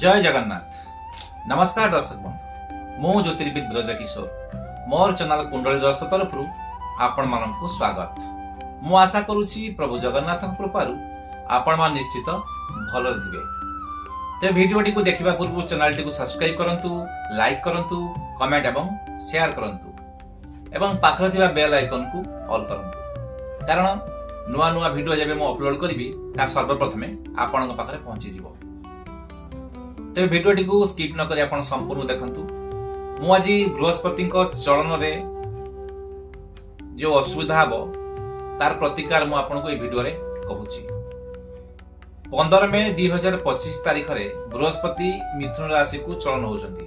जय जगन्नाथ। नमस्कार दर्शक बंधु, मु ज्योतिर्विद ब्रज किशोर मोर चैनल कुंडली रस तरफ आपण मानक स्वागत। मु आशा करुछि प्रभु जगन्नाथ कृपारु आपण मान निश्चित भल रहिबे। ते वीडियोटी को देखिबा पूर्व चैनल टी को सब्सक्राइब करंतु, लाइक करंतु, कमेंट एवं शेयर करंतु एवं पाखरे थिबा बेल आइकन को ऑल करंतु, कारण नुआ नुआ वीडियो जेबे मु अपलोड करिवि ता सर्वप्रथमे आपनक पाखरे पहुंची जिवो। तो वीडियोटी को स्किप न करी आपण संपूर्ण देखंतु। मु आज बृहस्पति चलन रे जो असुविधा हबो तार प्रतिकार मु आपन को ए वीडियो रे कहूची। 15 मई 2025 तारिख रे बृहस्पति मिथुन राशि को चलन होउचंती।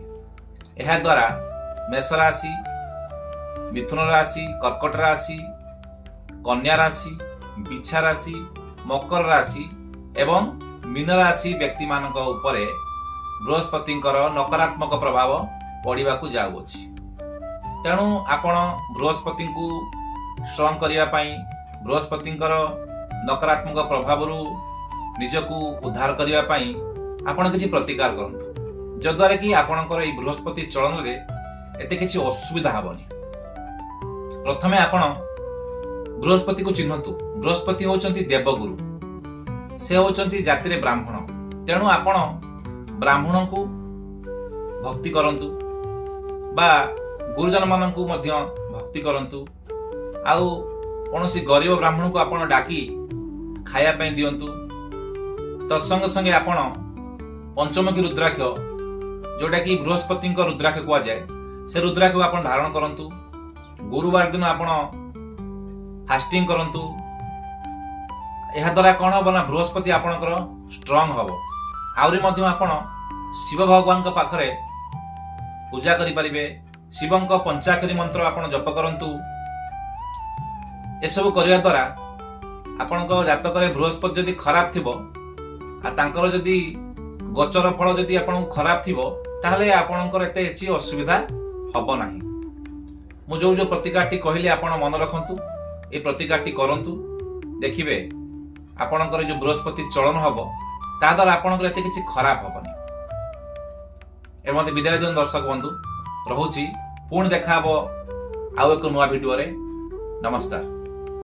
एहा द्वारा मेष राशि, मिथुन राशि, कर्कट राशि, कन्या राशि, बिछा राशि, मकर राशि एवं मीन राशि व्यक्ति मानक उपरे बृहस्पति नकारात्मक प्रभाव पड़वा को जाऊँगी। तेणु आपण बृहस्पति को स्ट्रंग करने, बृहस्पति नकारात्मक प्रभाव निजको उद्धार करने आपण किसी प्रतिकार करंतु, जद्वारा कि आपणकर ये बृहस्पति चलन रे एते किसी असुविधा हेबनी। प्रथमे आपण बृहस्पति को चिन्हतु। बृहस्पति होचंती देवगुरु, से होचंती जाति रे ब्राह्मण। तेणु आपण ब्राह्मण को भक्ति करंतु बा गुरुजन मान को मध्य भक्ति करंतु। आउ कौनसी गरीब ब्राह्मण को आपण डाकी खाया पे दियंतु। तत्संग संगे आपण पंचमुखी रुद्राक्ष जोटा कि बृहस्पति रुद्राक्ष कह जाए, से रुद्राक्ष को आपण धारण करंतु। गुरुवार दिन आपण फास्टिंग करंतु। एहा द्वारा कौन हम ना बृहस्पति आपणकर स्ट्रंग हम। आउरी मध्य आपण शिव भगवान के पाखरे पूजा करि परिबे। शिवं को पंचाक्षरी मंत्र आपण जप करंतु। ए सब करिया द्वारा आपणक जातक रे बृहस्पति जदि खराब थिबो आ तांकर जदि गोचर फल जदि आपण खराब थिबो ताहले आपणकर एते एची असुविधा हबो नाही। मु जो प्रतिकारटी कहली आपण मन रखंतु, ए प्रतिकारटी करंतु, देखिबे आपणकर जो बृहस्पति चलन हबो ता द्वारा आपणकर एते किछि खराब हबनी। एमते विदाय दिन दर्शक बंधु रहुछि, पुणी देखा हबो आउ एक नुआ वीडियो रे। नमस्कार।